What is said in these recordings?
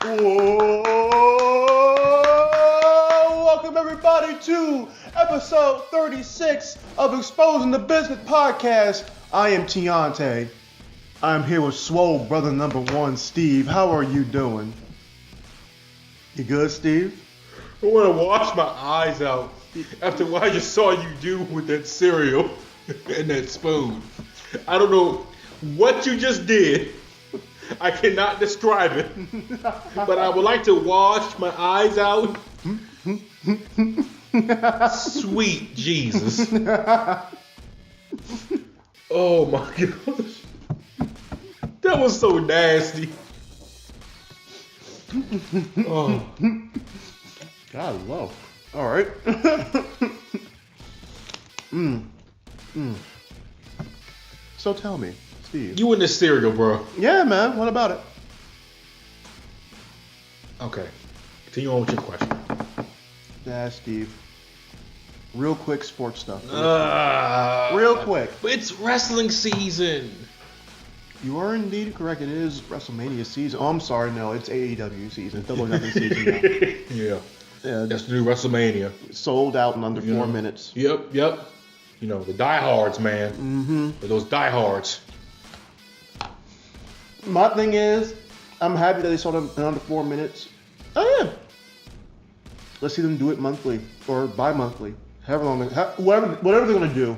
Whoa! Welcome everybody to episode 36 of Exposing the Business Podcast. I am Tiante. I'm here with Swole Brother number one, Steve. How are you doing? You good, Steve? I want to wash my eyes out after what I just saw you do with that cereal and that spoon. I don't know what you just did. I cannot describe it, but I would like to wash my eyes out. Sweet Jesus. Oh my gosh. That was so nasty. Oh. God love. All right. So tell me, Steve. You in this cereal, bro. Yeah, man. What about it? Okay. Continue on with your question. Yeah, Steve. Real quick sports stuff. Real quick. But it's wrestling season. You are indeed correct. It is WrestleMania season. Oh, I'm sorry. No, it's AEW season. It's WWE season now. Yeah. Yeah, That's the new WrestleMania. sold out in under 4 minutes. Yep. You know, the diehards, man. Mm-hmm. Those diehards. My thing is, I'm happy that they sold out in under 4 minutes. I am. Let's see them do it monthly or bi-monthly. However long, whatever they're gonna do.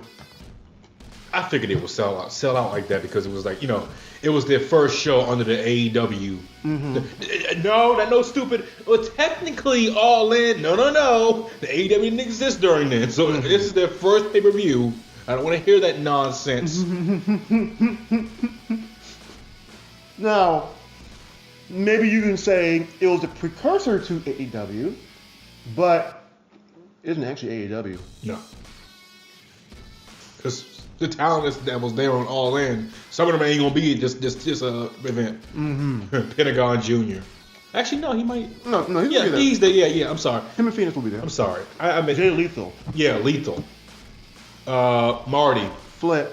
I figured it would sell out like that because it was like, you know, it was their first show under the AEW. Mm-hmm. No stupid. Well, technically All In. No. The AEW didn't exist during then. So this is their first pay-per-view. I don't want to hear that nonsense. Now, maybe you can say it was a precursor to AEW, but it isn't actually AEW. No. Because the talent that was there on All In, some of them ain't gonna be this event. Mm-hmm. Pentagon Jr. Actually, no, he might. No, he's gonna be there. He's there. Yeah, I'm sorry. Him and Phoenix will be there. I'm sorry. I meant Jay Lethal. Yeah, Lethal. Marty. Flip.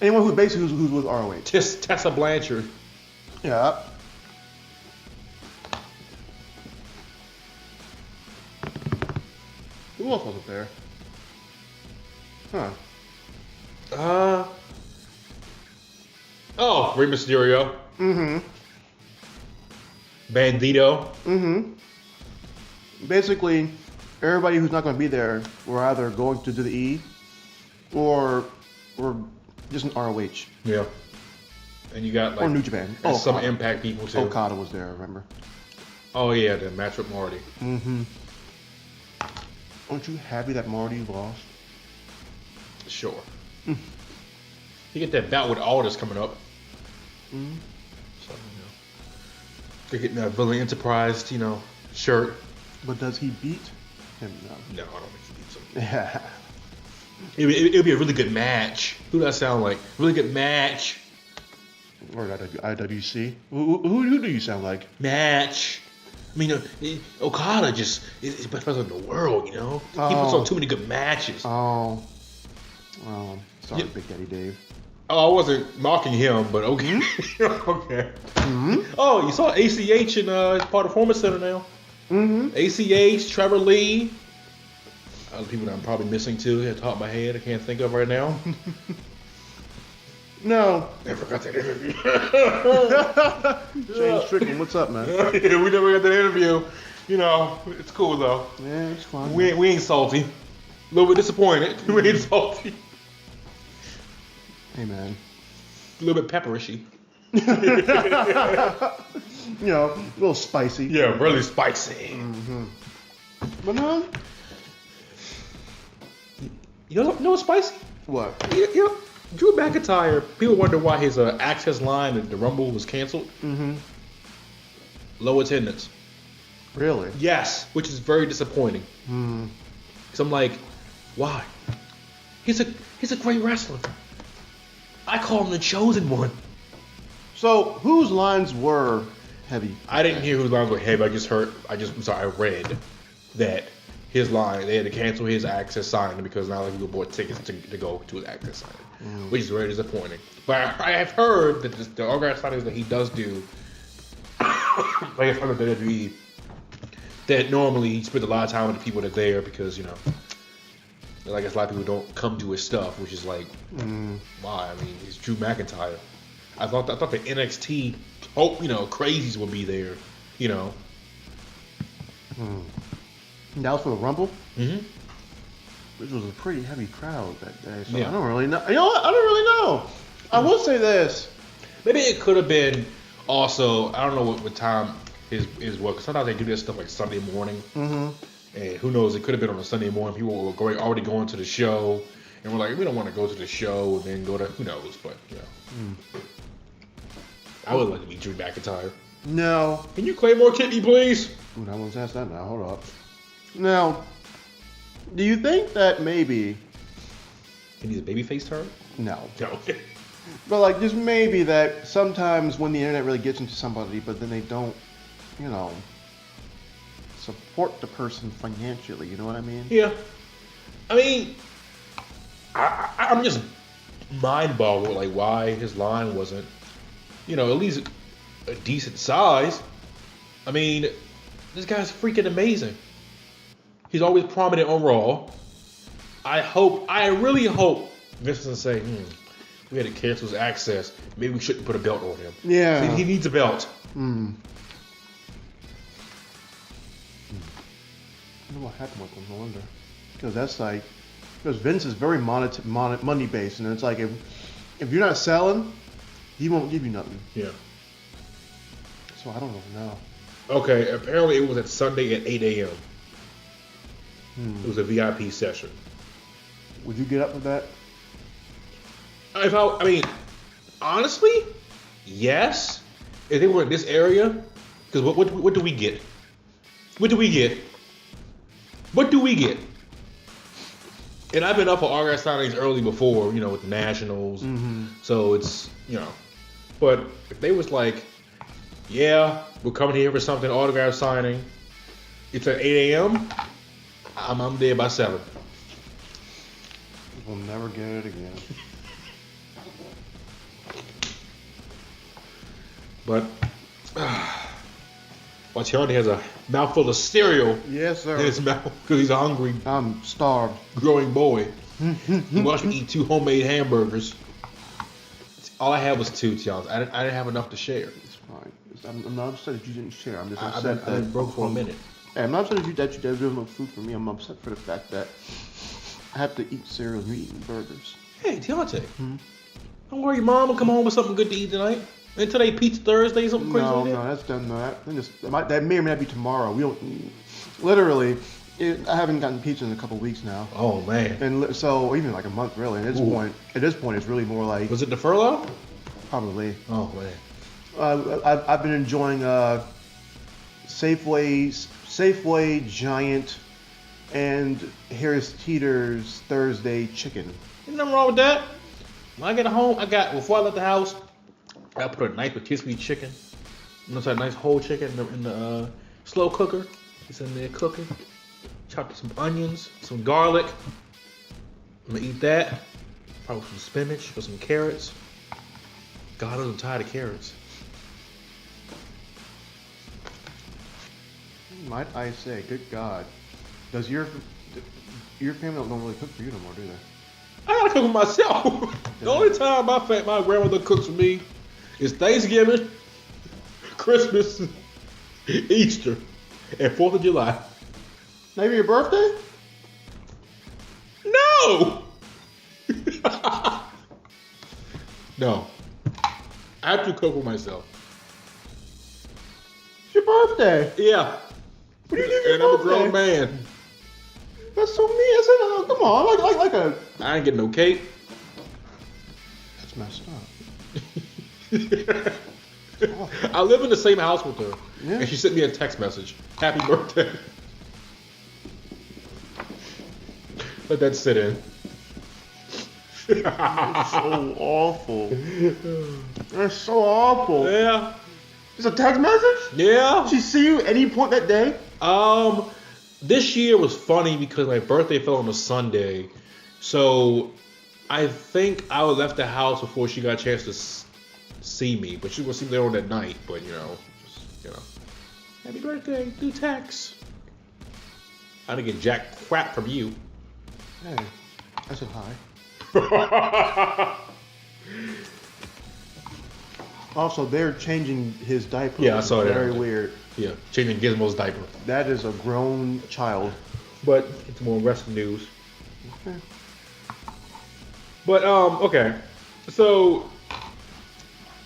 Anyone who's with ROH. Tessa Blanchard. Yeah. Who else wasn't there? Huh. Rey Mysterio. Mm-hmm. Bandito. Mm-hmm. Basically, everybody who's not going to be there were either going to do the E or just an ROH. Yeah. And you got like or New Japan. Some Impact people too. Okada was there, remember? Oh yeah, the match with Marty. Mm-hmm. Aren't you happy that Marty lost? Sure. You get that bout with Aldis coming up. Mm-hmm. So, they're getting that Villain Enterprise, shirt. But does he beat him? No, I don't think he beats him. Yeah. It'll be a really good match. Who does that sound like? Really good match. Or IWC. Who do you sound like? Match. I mean, Okada is the best wrestler in the world, He puts on too many good matches. Oh, sorry, Big Daddy Dave. Oh, I wasn't mocking him, but okay. Okay. Mm-hmm. Oh, you saw ACH in part of Performance Center now. Mm-hmm. ACH, Trevor Lee. Other people that I'm probably missing too at the top of my head. I can't think of right now. No. Never got that interview. Shane Strickland, what's up, man? Yeah, we never got that interview. It's cool though. Yeah, it's fine. We ain't salty. A little bit disappointed. We ain't salty. Hey, man. A little bit pepperishy. A little spicy. Yeah, really spicy. Mm-hmm. But no. You know what's spicy? What? Drew McIntyre, people wonder why his Access line at the Rumble was canceled. Mm-hmm. Low attendance. Really? Yes, which is very disappointing. Mm. Because I'm like, why? He's a great wrestler. I call him the chosen one. So, whose lines were heavy? I didn't hear whose lines were heavy. I read that his line, they had to cancel his Access signing because now they can bought tickets to go to his Access signing, which is very disappointing. But I have heard that the organized signings that he does do like if I'm WWE, that normally he spends a lot of time with the people that are there because, you know, like a lot of people don't come to his stuff, which is like, why? I mean, he's Drew McIntyre. I thought the NXT, crazies would be there, you know. That was for the Rumble? Mm-hmm. Which was a pretty heavy crowd that day, so Yeah. I don't really know. You know what? I don't really know. I will say this. Maybe it could have been also, I don't know what time his work. Sometimes they do this stuff like Sunday morning. Mm-hmm. And who knows, it could have been on a Sunday morning. People were already going to the show. And we're like, we don't want to go to the show and then go to, who knows, but, you know. I would like to meet Drew McIntyre. No. Can you claim more kidney, please? Ooh, I want to ask that now. Hold up. Now, do you think that maybe... He needs a babyface turn? No. No. But like, just maybe that sometimes when the internet really gets into somebody, but then they don't, you know, support the person financially. You know what I mean? Yeah. I mean, I'm just mind boggled like why his line wasn't, you know, at least a decent size. I mean, this guy's freaking amazing. He's always prominent on Raw. I really hope Vince doesn't say, we had to cancel his access. Maybe we shouldn't put a belt on him. Yeah. He needs a belt. I don't know what happened with him. I wonder. Because that's like, because Vince is very money based, and it's like if you're not selling, he won't give you nothing. Yeah. So I don't know. Okay, apparently it was at Sunday at 8 a.m. It was a VIP session. Would you get up with that? I mean, honestly, yes. If they were in this area, because what do we get? What do we get? What do we get? And I've been up for autograph signings early before, you know, with the Nationals. So it's, you know. But if they was like, yeah, we're coming here for something, autograph signing. It's at 8 a.m. I'm there by 7. We'll never get it again. But Tiante has a mouthful of cereal Yes, sir. in his mouth because he's a hungry, I'm starved. growing boy. He watched me eat 2 homemade hamburgers. All I had was 2, Tiante. I didn't have enough to share. It's fine. I'm not upset that you didn't share. I'm just I've upset been that broke for a minute. Hey, I'm not upset that you there's no food for me. I'm upset for the fact that I have to eat cereal and you're eating burgers. Hey, Tiante. Don't worry, Mom will come home with something good to eat tonight. And today, Pizza Thursday, something crazy like that? No, that's done. That may or may not be tomorrow. We don't. Literally, I haven't gotten pizza in a couple weeks now. Oh, man. And so even like a month, really. And at this point, it's really more like Was it the furlough? probably. Oh, man. I've been enjoying Safeway Giant and Harris Teeter's Thursday chicken. Ain't nothing wrong with that. When I get home, before I left the house, I put a nice rotisserie chicken. You know, a nice whole chicken in the slow cooker. It's in there cooking. Chopped some onions, some garlic. I'm gonna eat that. Probably some spinach or some carrots. God, I'm tired of carrots. Might I say, good God, does your family don't really cook for you no more, do they? I gotta cook for myself. The only time my grandmother cooks for me is Thanksgiving, Christmas, Easter, and 4th of July. Maybe your birthday? No! No. I have to cook for myself. It's your birthday. Yeah. What do you do for your And I'm a birthday? grown man. That's so mean. I said, come on, like a. I ain't getting no cake. That's messed up. I live in the same house with her. Yeah. And she sent me a text message. Happy birthday. Let that sit in. It's so awful. That's so awful. Yeah. It's a text message? Yeah. Did she see you any point that day? This year was funny because my birthday fell on a Sunday. So I think I left the house before she got a chance to see me. But she was see me later on that night. But, you know. You know, happy birthday through text. I didn't get jack crap from you. Hey, I said hi. Also, they're changing his diaper. Yeah, I saw that. Very weird. Yeah, changing Gizmo's diaper. That is a grown child. But it's more wrestling news. Okay. But okay, so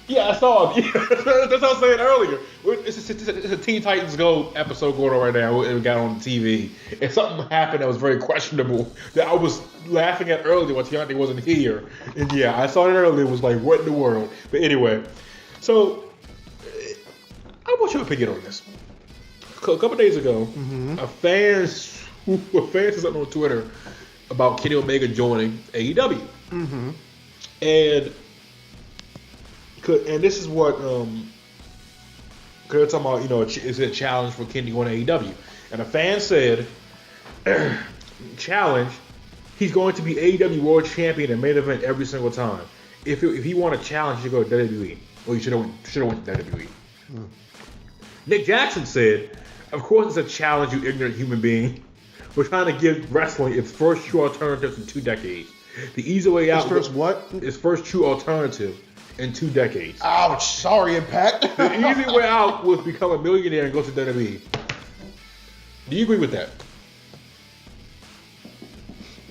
yeah, I saw it. That's what I was saying earlier. It's a Teen Titans Go episode going on right now. It got on TV, and something happened that was very questionable that I was laughing at earlier when Tiante wasn't here. And yeah, I saw it earlier. It was like, what in the world? But anyway, so I want your opinion on this. A couple days ago, a fan said something on Twitter about Kenny Omega joining AEW. And this is what they're talking about, you know, is it a challenge for Kenny going to AEW? And a fan said, challenge, he's going to be AEW World Champion and main event every single time. If he won a challenge, you should go to WWE. Or you should have went to WWE. Nick Jackson said, of course it's a challenge, you ignorant human being. We're trying to give wrestling its first true alternative in 2 decades. The easy way out. Its first what? Its first true alternative in 2 decades. Ouch! Sorry, Impact. The easy way out was become a millionaire and go to WWE. Do you agree with that?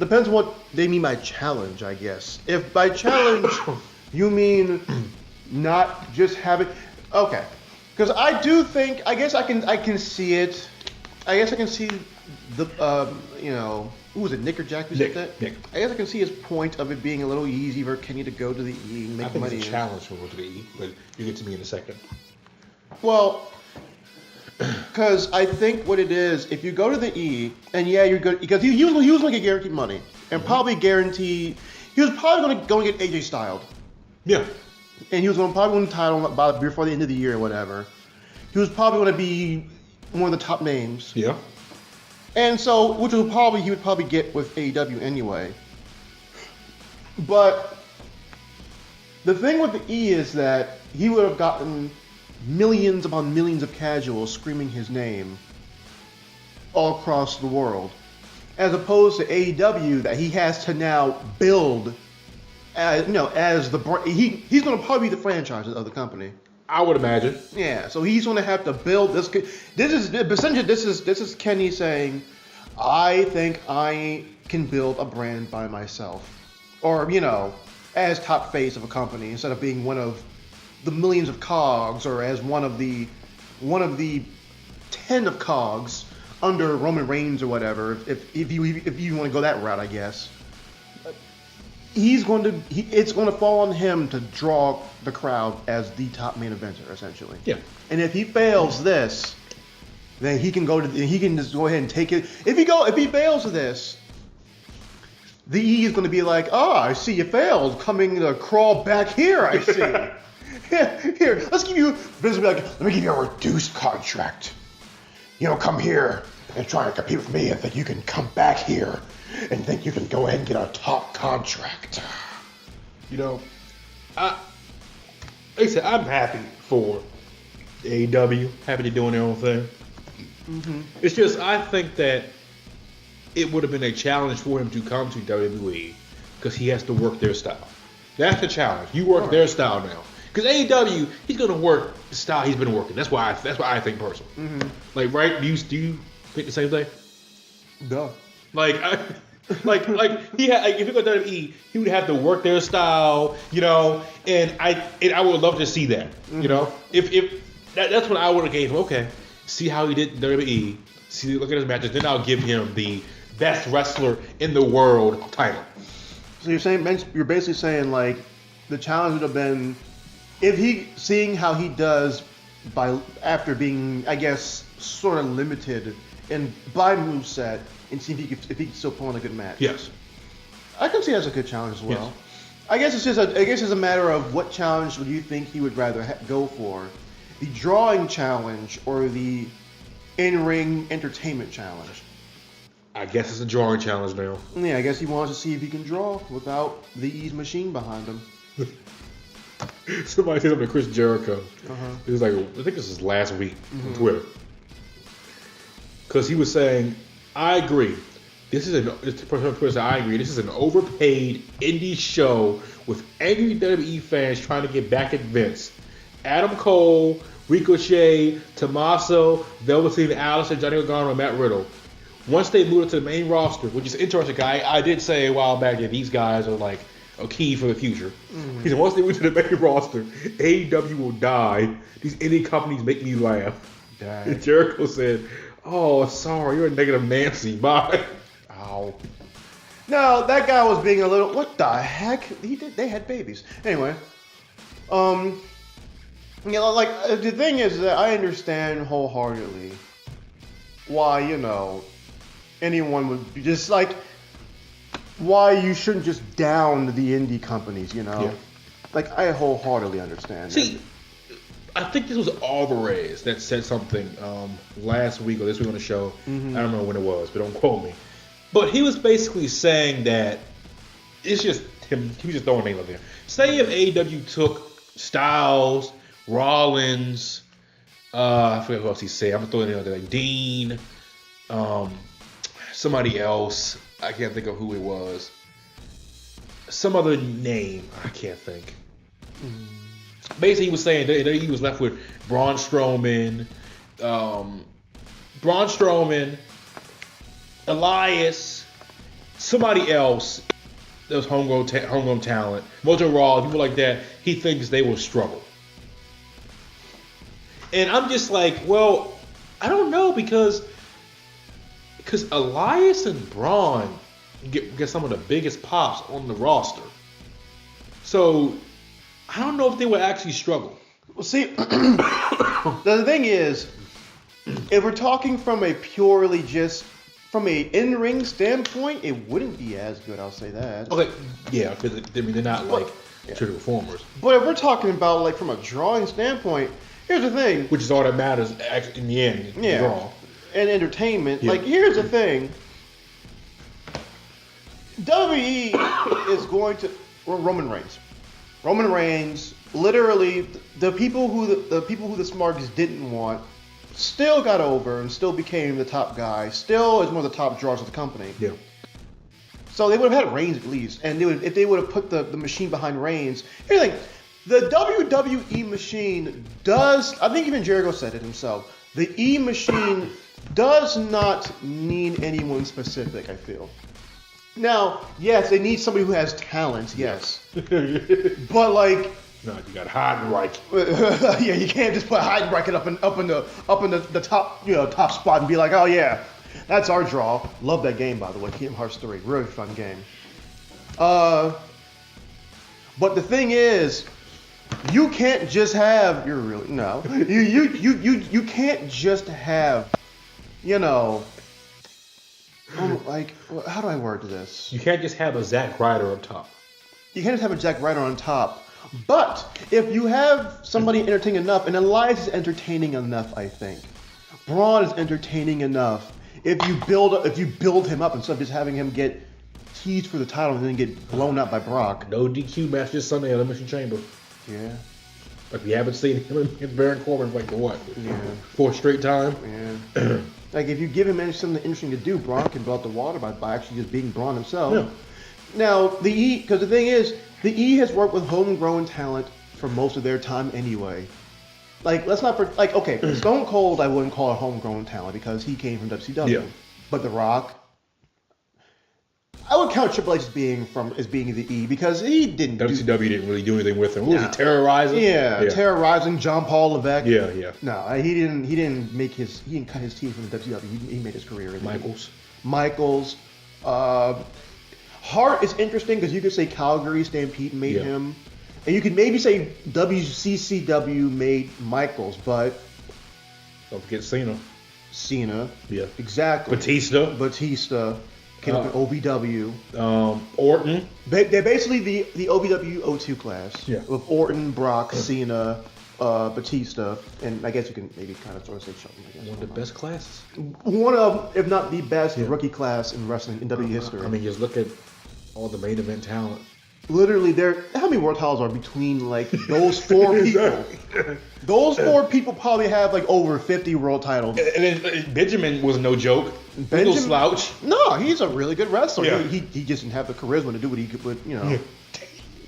Depends what they mean by challenge, I guess. If by challenge you mean not just having, okay, because I do think, I guess I can see it. I guess I can see the you know, who was it, Nick or Jack who said that? Nick. I guess I can see his point of it being a little easy for Kenny to go to the E and make I think money. it's a challenge for go to the E, but you get to me in a second. Well, because I think what it is, if you go to the E, and yeah, you're good, because he was going to get guaranteed money, and probably guaranteed, he was probably going to get AJ styled. Yeah. And he was going to probably win the title before the end of the year or whatever. He was probably going to be one of the top names. Yeah. And so, he would probably get with AEW anyway. But the thing with the E is that he would have gotten millions upon millions of casuals screaming his name all across the world, as opposed to AEW that he has to now build. As the he's going to probably be the franchise of the company. I would imagine. Yeah, so he's going to have to build this. This is Kenny saying, I think I can build a brand by myself, or as top face of a company instead of being one of the millions of cogs, or as one of the 10 of cogs under Roman Reigns or whatever. If you want to go that route, I guess. It's going to fall on him to draw the crowd as the top main eventer, essentially. Yeah. And if he fails this, then he can just go ahead and take it. If he fails this, the E is going to be like, I see you failed, coming to crawl back here. I see. Here, let's give you. Vince will be like, let me give you a reduced contract. Come here and try to compete with me, and then you can come back here and think you can go ahead and get a top contract. Like I said, I'm happy for AEW, happy they're doing their own thing. Mm-hmm. It's just, I think that it would have been a challenge for him to come to WWE because he has to work their style. That's the challenge. You work their style now. Because AEW, he's going to work the style he's been working. That's why I think personally. Mm-hmm. Like, right? Do you think the same thing? Duh. Like he had, if you go to WWE, he would have to work their style, and I would love to see that, Mm-hmm. If that's what I would have gave him. Okay, see how he did in WWE, look at his matches, then I'll give him the best wrestler in the world title. So you're basically saying like the challenge would have been seeing how he does after being, I guess, sort of limited by moveset, and see if he could still pull on a good match. Yes. I can see that's a good challenge as well. Yes. I guess it's a matter of what challenge would you think he would rather go for, the drawing challenge or the in-ring entertainment challenge. I guess it's a drawing challenge now. Yeah, I guess he wants to see if he can draw without the E's machine behind him. Somebody said something to Chris Jericho. Uh-huh. It was like, I think this was last week on Twitter. Because he was saying, I agree. This person on Twitter said, I agree. This is an overpaid indie show with angry WWE fans trying to get back at Vince. Adam Cole, Ricochet, Tommaso, Velveteen Allison, Johnny Gargano, and Matt Riddle. Once they move to the main roster, which is interesting, I did say a while back that these guys are like a key for the future. Mm-hmm. He said once they move to the main roster, AEW will die. These indie companies make me laugh. And Jericho said, oh, sorry, you're a negative Nancy. Bye. Ow. No, that guy was being a little. What the heck? They had babies. Anyway, the thing is that I understand wholeheartedly why anyone would be just like why you shouldn't just down the indie companies. Yeah. Like I wholeheartedly understand. See, I think this was Alvarez that said something last week or this week on the show. Mm-hmm. I don't remember when it was, but don't quote me. But he was basically saying that it's just him. He was just throwing names out there. Say if AEW took Styles, Rollins, I forget who else he said. I'm gonna throw it in there like Dean, somebody else. I can't think of who it was. Some other name. I can't think. Basically, he was saying that he was left with Braun Strowman, Elias, somebody else that was homegrown talent, Mojo Rawls, people like that. He thinks they will struggle. And I'm just like, well, I don't know because Elias and Braun get some of the biggest pops on the roster. So I don't know if they would actually struggle. Well, see, the thing is, if we're talking from a purely just from a in-ring standpoint, it wouldn't be as good. I'll say that. Okay, yeah, because they're not like true performers. But if we're talking about like from a drawing standpoint, here's the thing. Which is all that matters in the end. Yeah. Draw. And entertainment. Yeah. Like here's the thing. WWE is going to Roman Reigns. Roman Reigns, literally, the people who the Smarties didn't want, still got over and still became the top guy. Still is one of the top draws of the company. Yeah. So they would have had Reigns at least, and if they would have put the machine behind Reigns. Here's the thing: the WWE machine does. I think even Jericho said it himself. The E machine does not need anyone specific. I feel. Now, yes, they need somebody who has talent, yes. But like, no, you got Heidenreich. Yeah, you can't just put Heidenreich up in the top, top spot and be like, oh yeah, that's our draw. Love that game, by the way, Kingdom Hearts 3, really fun game. But the thing is, you can't just have. You can't just have, like, how do I word this? You can't just have a Zack Ryder up top. You can't just have a Zack Ryder on top. But if you have somebody entertaining enough, and Elias is entertaining enough, I think. Braun is entertaining enough. If you build him up instead of just having him get teased for the title and then get blown up by Brock. No DQ match this Sunday at Elimination Chamber. Yeah. Like we haven't seen him against Baron Corbin for like what? Yeah. 4th straight time. Yeah. Like if you give him something interesting to do, Braun can blow out the water by actually just being Braun himself. Yeah. Now the E, because the thing is, the E has worked with homegrown talent for most of their time anyway. Like okay, Stone Cold I wouldn't call it homegrown talent because he came from WCW. Yeah. But The Rock, I would count Triple H as being the E because he didn't. WCW didn't really do anything with him. Who was he, terrorizing? Yeah, terrorizing John Paul Levesque. Yeah. No, he didn't cut his teeth from the WCW. He made his career in Michaels. Hart is interesting because you could say Calgary Stampede made him, and you could maybe say WCCW made Michaels, but don't forget Cena. Yeah. Exactly. Batista. Came up in OVW. Orton. They're basically the OVW O2 class. Yeah. With Orton, Brock, Cena, Batista, and I guess you can maybe kind of sort of say Shelton. I guess. One of the best classes. One of, if not the best rookie class in wrestling in WWE history. I mean, just look at all the main event talent. literally, how many world titles are between like those 4 people? Those 4 people probably have like over 50 world titles. And then Benjamin was no joke. No slouch. No, he's a really good wrestler. Yeah. He just didn't have the charisma to do what he could,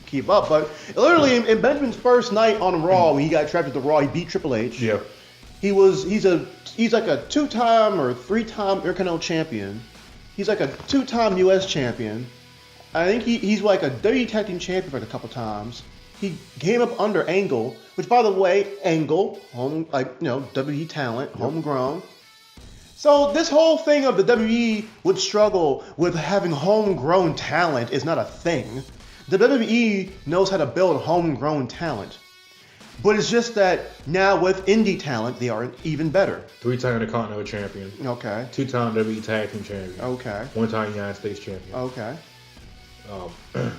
keep up. But literally, in Benjamin's first night on Raw, when he got trapped at the Raw, he beat Triple H. Yeah. He's like a 2-time or 3-time Intercontinental champion. He's like a 2-time U.S. champion. I think he's like a WWE Tag Team champion like a couple times. He came up under Angle, which by the way, Angle, WWE talent, homegrown. So this whole thing of the WWE would struggle with having homegrown talent is not a thing. The WWE knows how to build homegrown talent. But it's just that now with indie talent, they are even better. 3-time Intercontinental champion. Okay. 2-time WWE Tag Team champion. Okay. 1-time United States champion. Okay. Like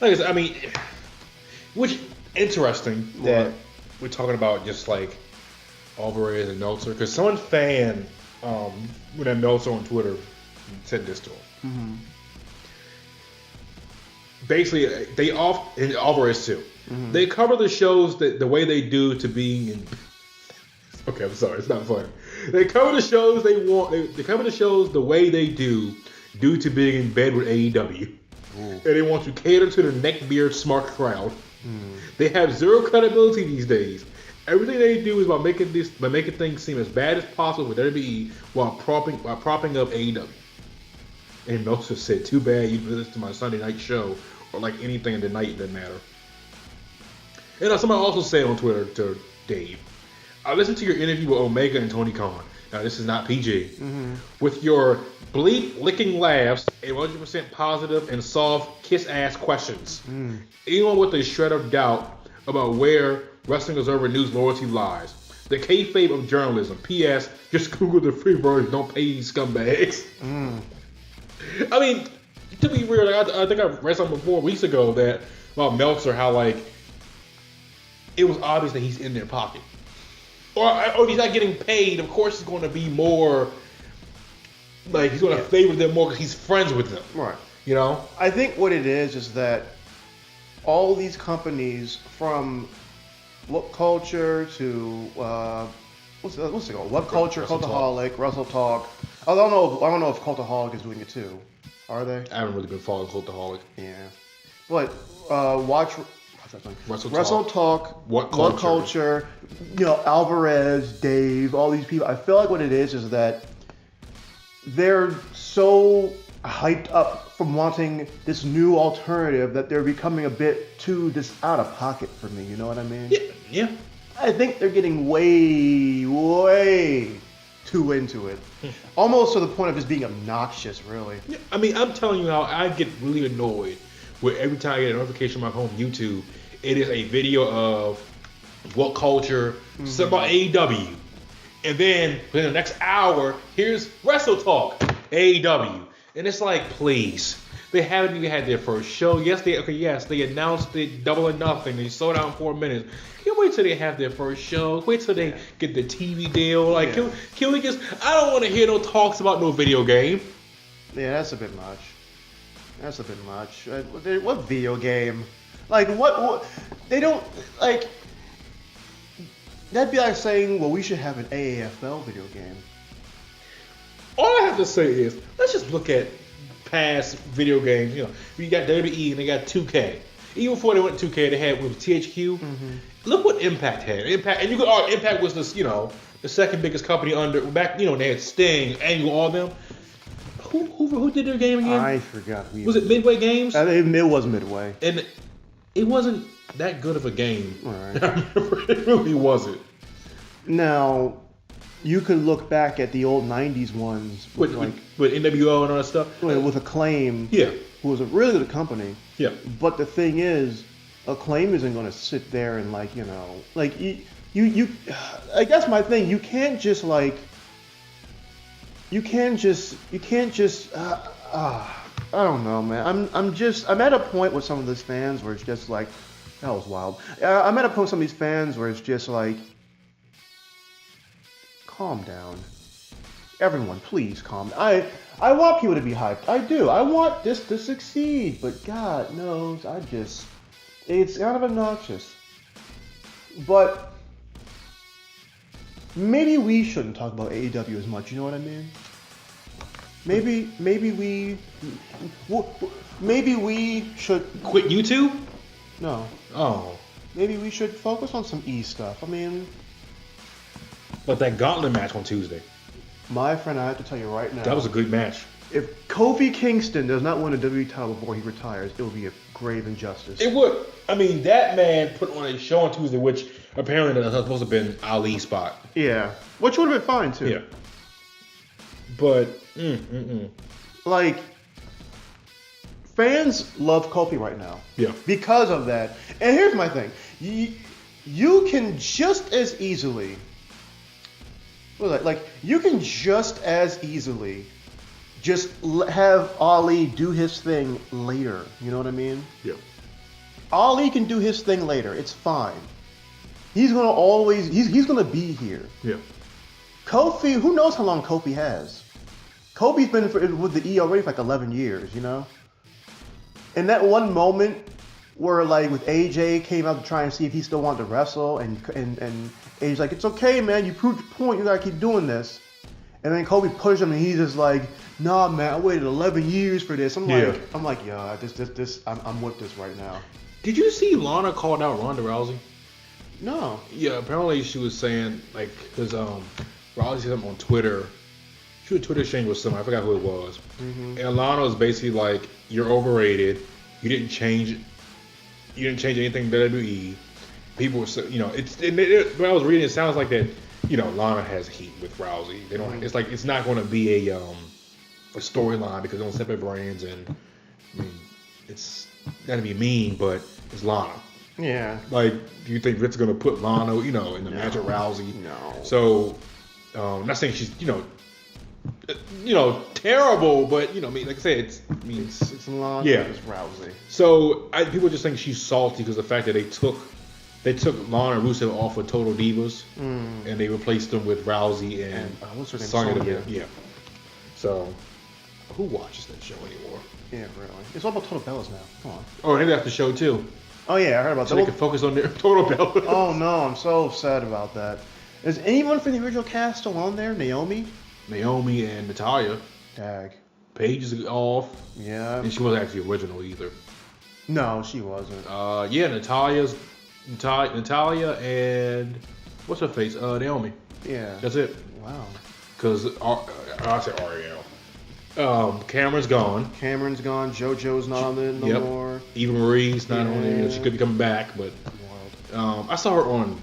I said, I mean, which interesting that we're talking about just like Alvarez and Meltzer, because some fan, when that Meltzer on Twitter said this to him. Mm-hmm. Basically, and Alvarez too. Mm-hmm. They cover the shows the way they do to being in. Okay, I'm sorry, it's not funny. They cover the shows they cover the shows the way they do due to being in bed with AEW. Ooh. And they want to cater to the neckbeard smart crowd. They have zero credibility these days. Everything they do is about making things seem as bad as possible with WWE while propping up AEW. And Meltzer said, "Too bad you listen to my Sunday night show or like anything in the night doesn't matter." And somebody also said on Twitter to Dave, "I listened to your interview with Omega and Tony Khan. Now this is not PG. Mm-hmm. With your bleep licking laughs, and 100% positive and soft kiss ass questions. Anyone with a shred of doubt about where Wrestling Observer News loyalty lies. The kayfabe of journalism. P.S. Just Google the free version. Don't pay these scumbags." I mean, to be real, like, I think I read something 4 weeks ago about Meltzer, how like it was obvious that he's in their pocket. Or if he's not getting paid, of course he's going to be more, like, he's going to favor them more because he's friends with them. Right. You know? I think what it is that all these companies, from What Culture to, what's it called? What Culture, Cultaholic, Wrestle Talk. I don't know if Cultaholic is doing it too. Are they? I haven't really been following Cultaholic. Yeah. But watch Wrestle Talk, What Culture, Alvarez, Dave, all these people. I feel like what it is that they're so hyped up from wanting this new alternative that they're becoming a bit too just out of pocket for me. You know what I mean? Yeah. I think they're getting way, way too into it. Almost to the point of just being obnoxious, really. Yeah, I mean, I'm telling you how I get really annoyed where every time I get a notification on my home YouTube, it is a video of What Culture, something about AEW. And then within the next hour, here's Wrestle Talk, AEW. And it's like, please. They haven't even had their first show. Yes, they announced it, Double or Nothing. They sold out in 4 minutes. Can't wait till they have their first show. Wait till they get the TV deal. Like, can we just? I don't want to hear no talks about no video game. Yeah, that's a bit much. What video game? Like, what? They don't like. That'd be like saying, well, we should have an AAFL video game. All I have to say is, let's just look at past video games. You got WWE and they got 2K. Even before they went to 2K, they had with THQ. Look what Impact had. And you could argue Impact was this, the second biggest company under back. They had Sting, Angle, all them. Who did their game again? I forgot. Was it Midway Games? It was Midway. And it wasn't that good of a game. All right. I remember it really wasn't. Now, you could look back at the old 90s ones with NWO and all that stuff. With Acclaim. Yeah. Who was a really good company. Yeah. But the thing is, Acclaim isn't going to sit there and you I guess my thing, you can't just I don't know, man. I'm at a point with some of these fans where it's just like, that was wild. I'm at a point with some of these fans where it's just like, calm down. everyone, please calm. I want people to be hyped. I do. I want this to succeed. But God knows, it's kind of obnoxious. But maybe we shouldn't talk about AEW as much. You know what I mean? Maybe we should quit YouTube. No. Oh. Maybe we should focus on some E stuff. I mean, but that gauntlet match on Tuesday. My friend, I have to tell you right now. That was a good match. If Kofi Kingston does not win a WWE title before he retires, it will be a grave injustice. It would. I mean, that man put on a show on Tuesday, which apparently was supposed to have been Ali's spot. Yeah. Which would have been fine, too. Yeah. But, like, fans love Kofi right now. Yeah. Because of that. And here's my thing. You can just as easily... you can just as easily just have Ali do his thing later. You know what I mean? Yeah. Ali can do his thing later. It's fine. He's gonna always. He's gonna be here. Yeah. Kofi. Who knows how long Kofi has? Kofi's been with the E already for like 11 years. You know. And that one moment where like with AJ came out to try and see if he still wanted to wrestle, and AJ's like, it's okay, man. You proved your point. You gotta keep doing this. And then Kofi pushed him, and he's just like, nah, man. I waited 11 years for this. I'm like, yeah, I'm with this right now. Did you see Lana called out Ronda Rousey? No. Yeah, apparently she was saying, like, because Rousey said something on Twitter. She was Twitter exchange with someone. I forgot who it was. Mm-hmm. And Lana was basically like, you're overrated. You didn't change anything in WWE. People were, when I was reading, it sounds like that, Lana has heat with Rousey. They don't. Mm-hmm. It's like it's not going to be a storyline because they don't separate brands, and I mean, it's got to be mean, but it's Lana. Yeah. Like, do you think Rick's going to put Lana, in the match with Rousey? No. So, I'm not saying she's, terrible, but like I said, it's Lana. Yeah. It's Rousey. So people just think she's salty because of the fact that they took Lana and Rusev off of Total Divas, and they replaced them with Rousey and what's her name? Sonya Sonya. Deville. Yeah. So, who watches that show anymore? Yeah, really. It's all about Total Bellas now. Come on. Oh, maybe that's the show too. Oh yeah, I heard about so that. So they can focus on their Total Bellas. Oh no, I'm so sad about that. Is anyone from the original cast still on there? Naomi and Natalya. Dag. Paige is off. Yeah. And she wasn't actually original either. No, she wasn't. Yeah, Natalya and what's her face? Naomi. Yeah. That's it. Wow. Because I said Ariel. Cameron's gone. JoJo's not on it no more. Eva Marie's not on it. She could be coming back, but I saw her on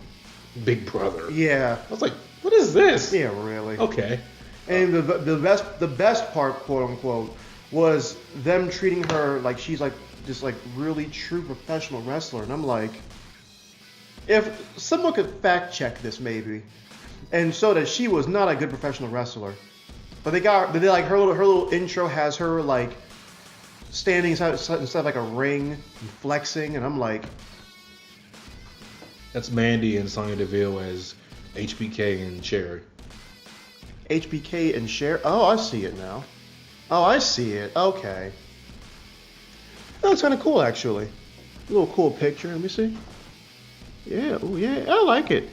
Big Brother. Yeah. I was like, what is this? Yeah, really. Okay. And the best part, quote unquote, was them treating her like she's like this like really true professional wrestler, and I'm like, if someone could fact check this maybe, and show that she was not a good professional wrestler, but they like her little intro has her like standing inside of like a ring and flexing, and I'm like, that's Mandy and Sonya Deville as HBK and Cherry. HBK and Cher. Oh, I see it now. Oh, I see it. Okay. That looks kind of cool, actually. A little cool picture. Let me see. Yeah. Oh, yeah. I like it.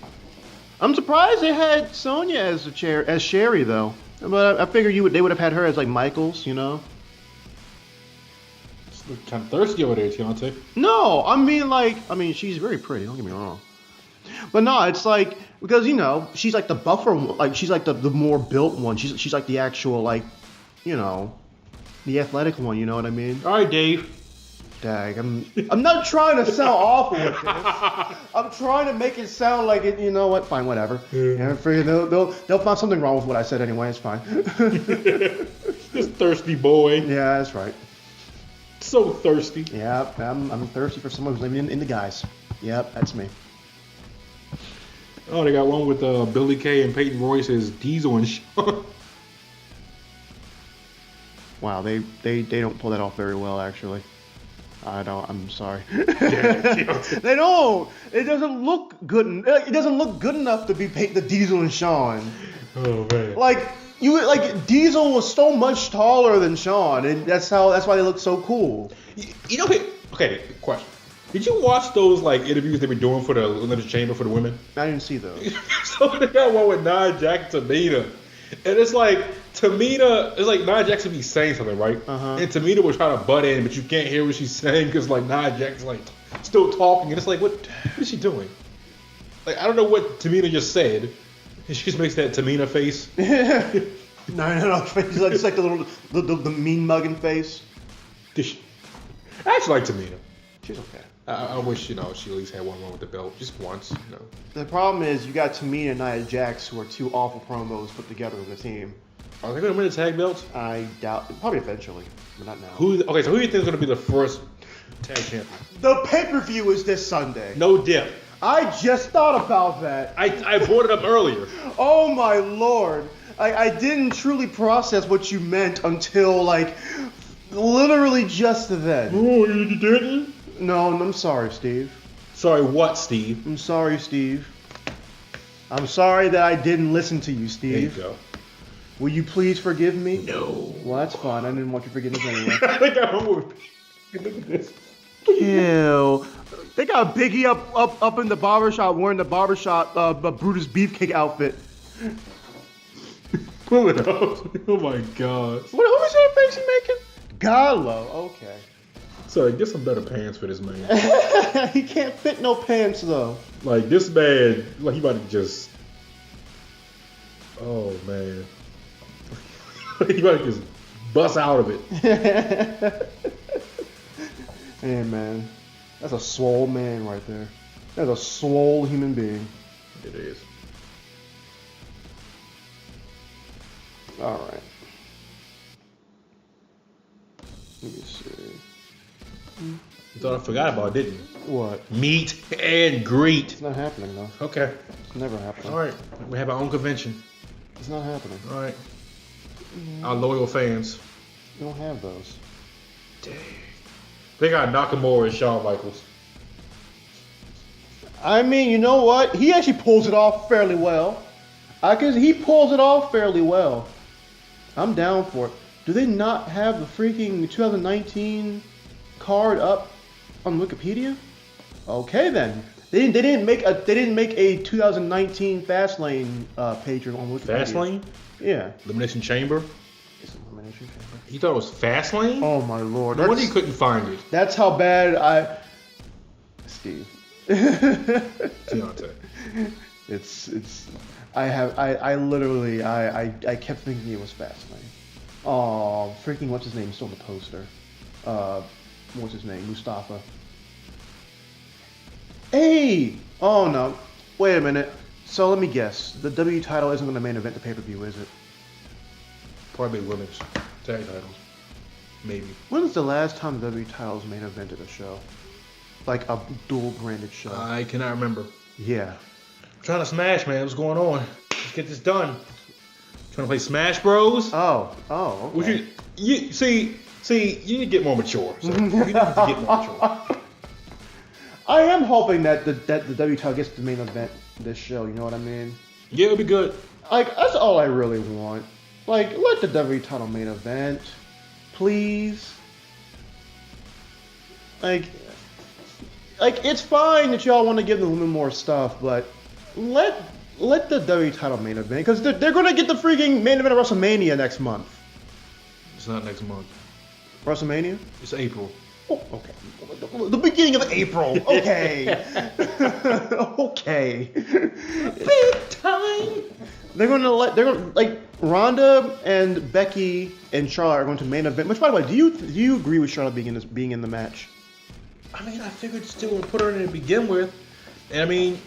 I'm surprised they had Sonya as Sherry, though. But I figured they would have had her as like Michaels, It's kind of thirsty over there, Tiante. No, I mean, she's very pretty. Don't get me wrong. But no, it's like because she's like the buffer, like she's like the more built one. She's like the actual like, the athletic one. You know what I mean? All right, Dave. Dag, I'm not trying to sound awful with this. I'm trying to make it sound like it. You know what? Fine, whatever. Yeah, they'll find something wrong with what I said anyway. It's fine. This thirsty boy. Yeah, that's right. So thirsty. Yeah, I'm thirsty for someone who's living in the guys. Yep, that's me. Oh, they got one with Billy Kay and Peyton Royce as Diesel and Shawn. Wow, they don't pull that off very well, actually. I'm sorry. They don't. It doesn't look good. It doesn't look good enough to be the Diesel and Shawn. Oh man. Like Diesel was so much taller than Shawn, and that's why they look so cool. Okay, question. Did you watch those like interviews they were doing for the Elimination Chamber for the women? I didn't see those. So they got one with Nia Jax and Tamina, and it's like Tamina, it's like Nia Jax would be saying something, right? And Tamina was trying to butt in, but you can't hear what she's saying because like Nia Jax is like still talking, and it's like, what is she doing? Like I don't know what Tamina just said. And she just makes that Tamina face. No, it's like the mean mugging face. I actually like Tamina. She's okay. I wish she at least had one with the belt just once. The problem is you got Tamina and Nia Jax, who are two awful promos put together in the team. Are they going to win the tag belts? I doubt. Probably eventually, but not now. So who do you think is going to be the first tag champion? The pay-per-view is this Sunday. No dip. I just thought about that. I brought it up earlier. Oh my lord. I didn't truly process what you meant until like literally just then. Oh, you didn't? No, I'm sorry, Steve. Sorry what, Steve? I'm sorry, Steve. I'm sorry that I didn't listen to you, Steve. There you go. Will you please forgive me? No. Well, that's fine. I didn't want your forgiveness anyway. I think I'm over. Look at this. Ew. They got Biggie up in the barbershop wearing the barbershop Brutus Beefcake outfit. Pull it up. Oh my god. Who is that face he making? Gallo. Okay. Sorry, get some better pants for this man. He can't fit no pants though. Like this man, like he about to just. Oh man. He about to just bust out of it. Hey man, that's a swole man right there. That's a swole human being. It is. All right. Let me see. You thought I forgot about it, didn't you? What? Meet and greet. It's not happening though. Okay. It's never happening. All right. We have our own convention. It's not happening. All right. Our loyal fans. We don't have those. Dang. They got Nakamura and Shawn Michaels. I mean, you know what? He actually pulls it off fairly well. He pulls it off fairly well. I'm down for it. Do they not have the freaking 2019 card up on Wikipedia? Okay then. They didn't make a 2019 Fastlane page on Wikipedia. Fastlane? Yeah. Elimination Chamber? It's Elimination Chamber. You thought it was Fastlane? Oh my lord. No wonder you couldn't find it. That's how bad Steve. Deontay. I kept thinking it was Fastlane. Oh, freaking what's his name? He's still on the poster. What's his name? Mustafa. Hey! Oh no. Wait a minute. So let me guess. The W title isn't going to main event the pay-per-view, is it? Probably women's tag titles. Maybe. When was the last time the W titles main evented a show? Like a dual branded show? I cannot remember. Yeah. I'm trying to smash, man. What's going on? Let's get this done. Trying to play Smash Bros? Oh, okay. You need to get more mature. So. You need to get more mature. I am hoping that the W title gets the main event this show, you know what I mean? Yeah, it'll be good. Like, that's all I really want. Like, let the W title main event. Please. Like, it's fine that y'all want to give the women more stuff, but let the W title main event, because they're going to get the freaking main event of WrestleMania next month. It's not next month. WrestleMania? It's April. Oh, okay. The beginning of April. Okay. Okay. Big time. They're gonna like Ronda and Becky and Charlotte are going to main event. Which, by the way, do you agree with Charlotte being in the match? I mean, I figured still would put her in to begin with. And I mean,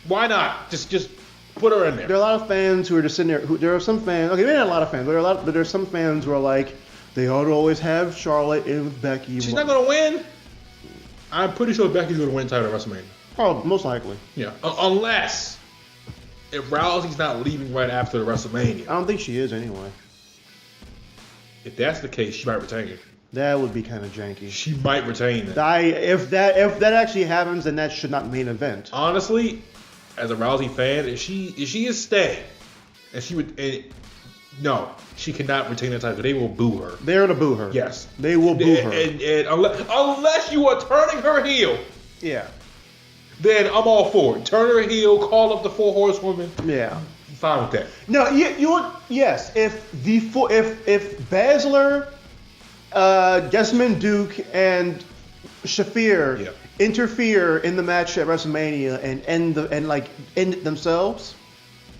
why not? Just put her in there. There are a lot of fans who are just sitting there. There are some fans. Okay, maybe not a lot of fans, but there are some fans who are like, they ought to always have Charlotte in with Becky. She's not going to win. I'm pretty sure Becky's going to win the title at WrestleMania. Probably, most likely. Yeah, unless if Rousey's not leaving right after the WrestleMania. I don't think she is anyway. If that's the case, she might retain it. That would be kind of janky. She might retain it. If that actually happens, then that should not main event. Honestly, as a Rousey fan, if she is staying, and she would. No, she cannot retain the title. They will boo her. They're to boo her. Yes, they will boo her. And unless you are turning her heel, yeah, then I'm all for it. Turn her heel. Call up the 4 horsewomen. Yeah, I'm fine with that. No, yes. If Baszler, Desmond Duke, and Shafir interfere in the match at WrestleMania and end it themselves.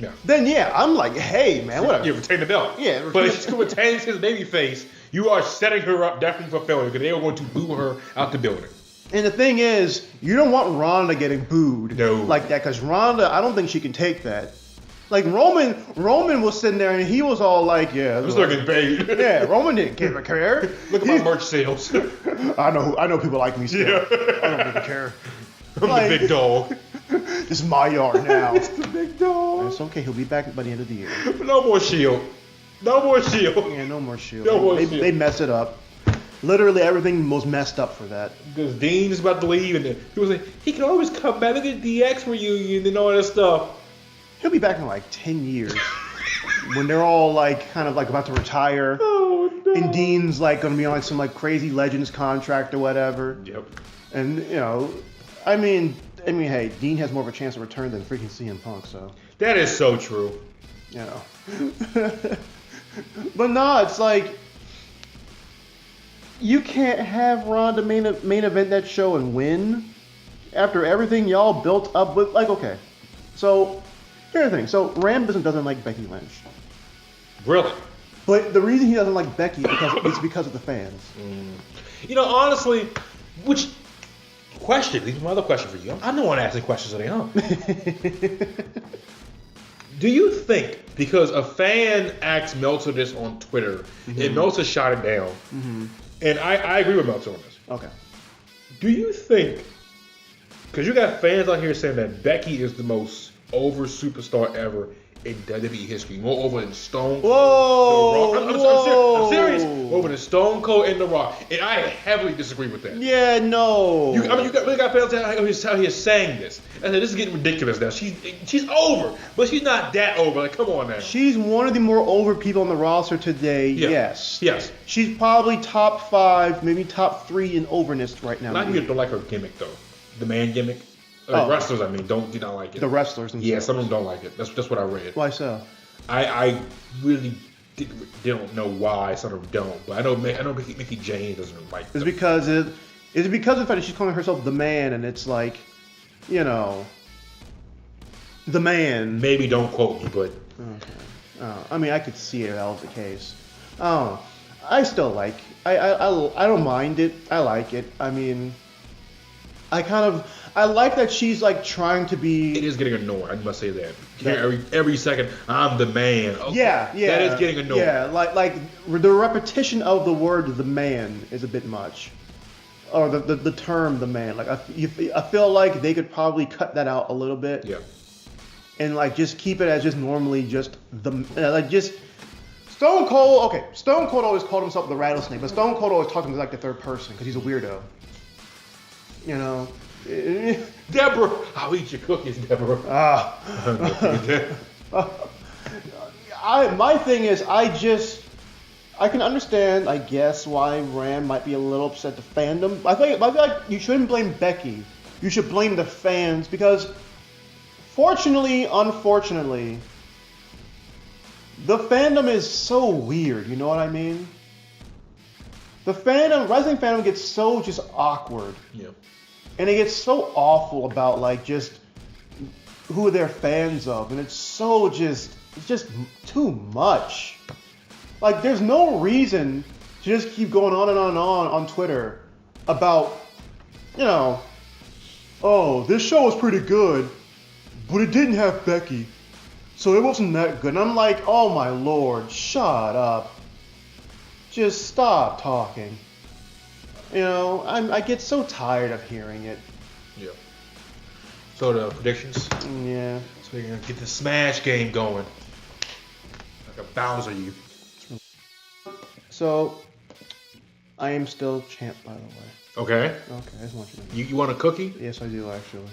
Yeah. Then I'm like, hey man, whatever. You retain the belt. Yeah. But if she still retains his babyface, you are setting her up definitely for failure because they are going to boo her out the building. And the thing is, you don't want Ronda getting booed like that because Ronda, I don't think she can take that. Like Roman was sitting there and he was all like, yeah, I was looking paid. Yeah, Roman didn't care. Look at my merch sales. I know people like me still. Yeah. I don't really care. I'm the big dog. This is my yard now. It's the big dog. It's okay. He'll be back by the end of the year. No more Shield. No more Shield. Yeah, no more Shield. No more Shield. They mess it up. Literally everything was messed up for that. Because Dean is about to leave, and he was like, he can always come back. Look at DX reunion and all that stuff. He'll be back in like 10 years when they're all like kind of like about to retire. Oh no. And Dean's like going to be on some like crazy Legends contract or whatever. Yep. And I mean, hey, Dean has more of a chance of return than freaking CM Punk, so. That is so true. But no, it's like you can't have Ronda main event that show and win after everything y'all built up with. Like, okay, so here's the thing. So Ram doesn't like Becky Lynch. Really? But the reason he doesn't like Becky is because of the fans. Honestly, which question? This is my other question for you. I'm the one asking questions of the own. Do you think because a fan asked Meltzer this on Twitter, and Meltzer shot it down, and I agree with Meltzer on this. Okay. Do you think, because you got fans out here saying that Becky is the most over superstar ever in WWE history, more over than Stone Cold, The Rock. I'm serious. More over than Stone Cold and The Rock, and I heavily disagree with that. Yeah, no. You got fans out here saying this. I said, this is getting ridiculous now. She's over, but she's not that over. Like, come on now. She's one of the more over people on the roster today. Yeah. Yes. She's probably top 5, maybe top 3 in overness right now. A lot of people don't like her gimmick though. The man gimmick. Wrestlers, I mean, do not like it. The wrestlers themselves. Yeah, some of them don't like it. That's what I read. Why so? I really don't know why some of them don't, but I know Mickey James doesn't like them. Is it because of the fact that she's calling herself the man, and it's like, the man. Maybe don't quote me, but okay. I mean, I could see it if that was the case. I still like. I don't mind it. I like it. I mean, I like that she's like trying to be. It is getting annoying. I must say that. Every second, I'm the man. Okay. Yeah. That is getting annoying. Yeah, like the repetition of the word "the man" is a bit much, or the term "the man." Like I feel like they could probably cut that out a little bit. Yeah. And like just keep it as just normally just just Stone Cold. Okay, Stone Cold always called himself the Rattlesnake, but Stone Cold always talking like the third person because he's a weirdo. Deborah, I'll eat your cookies, Deborah. My thing is, I can understand, I guess, why Ram might be a little upset the fandom. I feel like you shouldn't blame Becky. You should blame the fans because, unfortunately, the fandom is so weird. You know what I mean? The wrestling fandom gets so just awkward. Yeah. And it gets so awful about like just who they're fans of, and it's just too much. Like there's no reason to just keep going on and on Twitter about, oh, this show was pretty good, but it didn't have Becky, so it wasn't that good. And I'm like, oh my lord, shut up. Just stop talking. I get so tired of hearing it. Yeah. So the predictions? Yeah. So we're going to get the Smash game going. Like a Bowser you. So, I am still champ, by the way. Okay. Okay, I just want you to know. You want a cookie? Yes, I do, actually.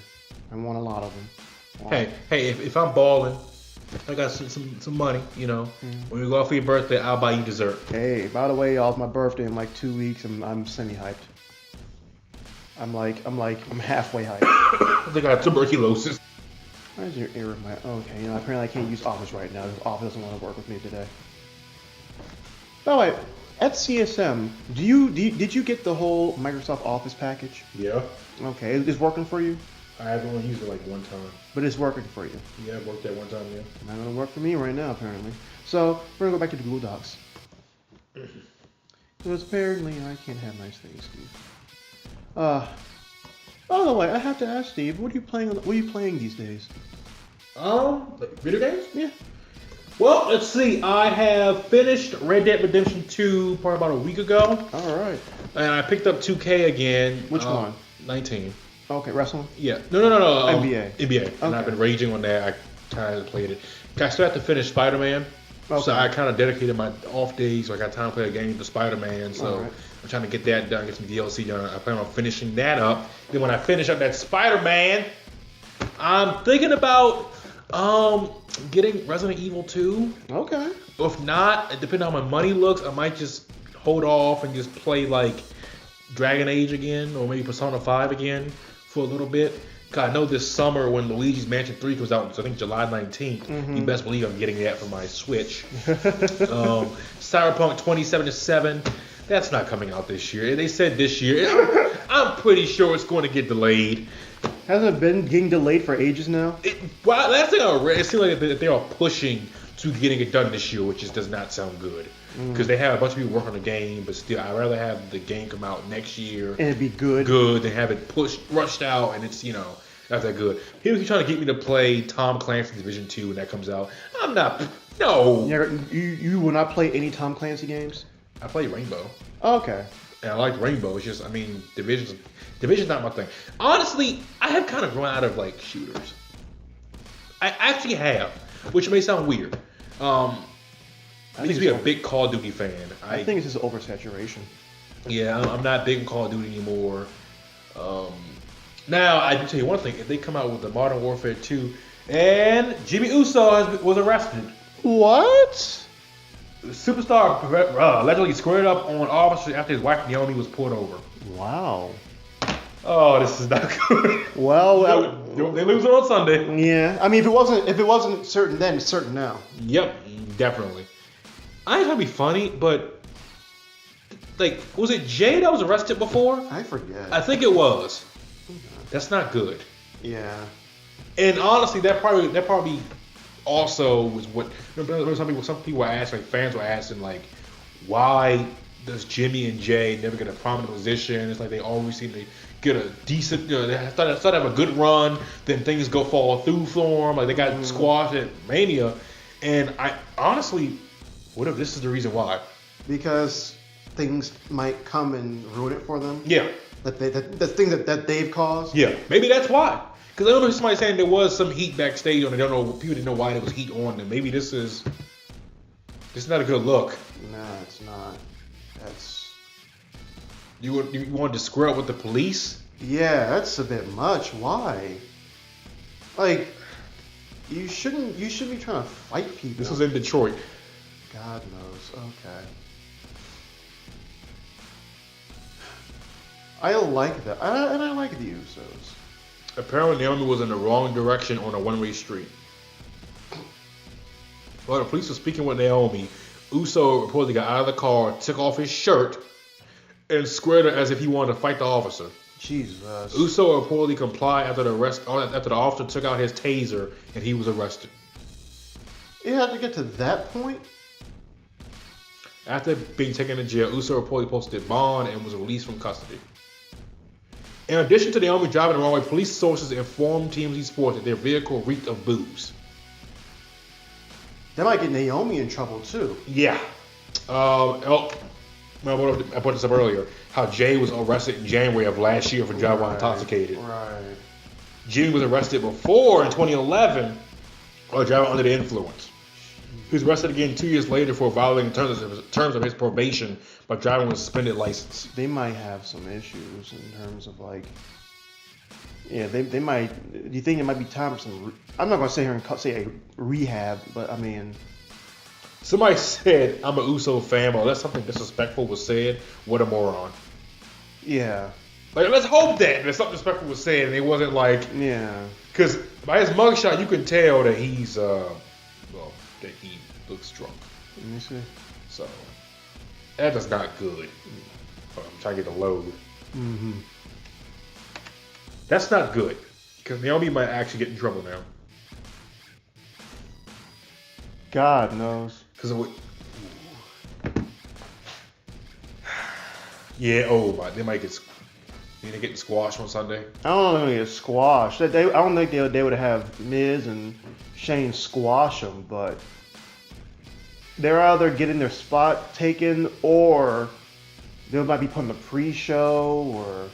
I want a lot of them. Hey, if I'm balling I got some money, you know. When we go out for your birthday, I'll buy you dessert. Hey, by the way, y'all, it's my birthday in like 2 weeks. I'm semi-hyped. I'm halfway hyped. I think I have tuberculosis. Why is your ear in my... Okay, you know, apparently I can't use Office right now because Office doesn't want to work with me today. By the way, at CSM, did you get the whole Microsoft Office package? Yeah. Okay, it's working for you? I have only used it like one time. But it's working for you? Yeah, it worked that one time, yeah. Not going to work for me right now, apparently. So, we're going to go back to the Google Docs. Because apparently I can't have nice things, Steve. By the way, I have to ask Steve, what are you playing these days? Like video games? Yeah. Well, let's see. I have finished Red Dead Redemption 2 probably about a week ago. All right. And I picked up 2K again. Which one? 19. Okay, wrestling? Yeah. No. NBA. NBA. And Okay. I've been raging on that. I kind of played it. I still have to finish Spider-Man. Okay. So I kind of dedicated my off days, so I got time to play a game with Spider-Man. So right. I'm trying to get that done, get some DLC done. I plan on finishing that up. Then when I finish up that Spider-Man, I'm thinking about getting Resident Evil 2. Okay. If not, depending on how my money looks, I might just hold off and just play like Dragon Age again or maybe Persona 5 again for a little bit. Cause I know this summer when Luigi's Mansion 3 comes out, so I think July 19th, you best believe I'm getting that for my Switch. Cyberpunk 2077, that's not coming out this year. They said this year. I'm pretty sure it's going to get delayed. Hasn't it been getting delayed for ages now? Well, last thing I read, it seems like they are pushing to getting it done this year, which just does not sound good. Because they have a bunch of people working on the game, but still, I'd rather have the game come out next year. And it'd be good. Good, than have it rushed out, and it's, not that good. People keep trying to get me to play Tom Clancy's Division 2 when that comes out. I'm not, no. You will not play any Tom Clancy games? I play Rainbow. Okay. And I like Rainbow. It's just, Division's not my thing. Honestly, I have kind of run out of like shooters. I actually have, which may sound weird. I used to be a big Call of Duty fan. I think it's just oversaturation. Yeah, I'm not big in Call of Duty anymore. Now, I do tell you one thing. If they come out with the Modern Warfare 2, and Jimmy Uso was arrested. What? The superstar allegedly squared up on officers after his wife Naomi was pulled over. Wow. Oh, this is not good. Well, they lose it on Sunday. Yeah. I mean, if it wasn't certain then, it's certain now. Yep, definitely. I ain't trying to be funny, but like, was it Jay that was arrested before? I forget. I think it was. That's not good. Yeah. And honestly, that probably also was what some people were asking, like fans were asking, like, why does Jimmy and Jay never get a prominent position? It's like they always seem to get a decent, they start to have a good run, then things fall through for them. Like they got squashed at Mania, and I honestly, what if this is the reason why? Because things might come and ruin it for them. Yeah. The things that they've caused. Yeah, maybe that's why. Because I remember somebody saying there was some heat backstage, and people didn't know why there was heat on them. Maybe this is not a good look. No, it's not. That's you wanted to square up with the police? Yeah, that's a bit much. Why? Like, you shouldn't be trying to fight people. This was in Detroit. God knows. Okay. I like that. And I like the Usos. Apparently, Naomi was in the wrong direction on a one-way street. While the police were speaking with Naomi, Uso reportedly got out of the car, took off his shirt, and squared her as if he wanted to fight the officer. Jesus. Uso reportedly complied after the officer took out his taser and he was arrested. It had to get to that point? After being taken to jail, Uso reportedly posted bond and was released from custody. In addition to Naomi driving the wrong way, police sources informed TMZ Sports that their vehicle reeked of booze. That might get Naomi in trouble too. Yeah. I brought this up earlier. How Jay was arrested in January of last year for driving while intoxicated. Right. Jimmy was arrested before in 2011 for driving under the influence. He was arrested again 2 years later for violating terms of his probation by driving with a suspended license. They might have some issues in terms of like Yeah, they might. Do you think it might be time for some? I'm not gonna sit here and say a rehab, but I mean, Somebody said I'm an Uso fan, but unless something disrespectful was said, what a moron. yeah, Like, let's hope that something disrespectful was said and it wasn't like, yeah. because by his mugshot you can tell that he's that he looks drunk. Let me see. So that is not good. I'm trying to get the load. Mm-hmm. That's not good because Naomi might actually get in trouble now. God knows. Because yeah, they might get squashed on Sunday. I don't know if they get squashed. I don't think they would have Miz and Shane squash them, but they're either getting their spot taken or they might be putting a pre-show or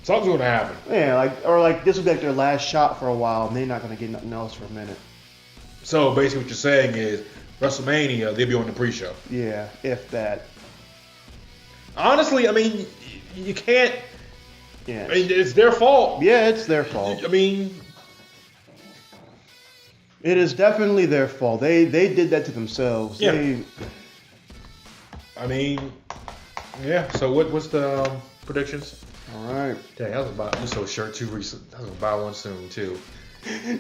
Something's going to happen. yeah, this will be like their last shot for a while, and they're not gonna get nothing else for a minute. So basically, what you're saying is WrestleMania they'll be on the pre-show. Yeah, if that. Honestly, I mean, you can't. Yeah. I mean, it's their fault. Yeah, it's their fault. I mean, it is definitely their fault. They did that to themselves. Yeah. I mean, yeah. So what's the predictions? All right. Dang, I was about to Uso shirt too recent. I was gonna buy one soon too.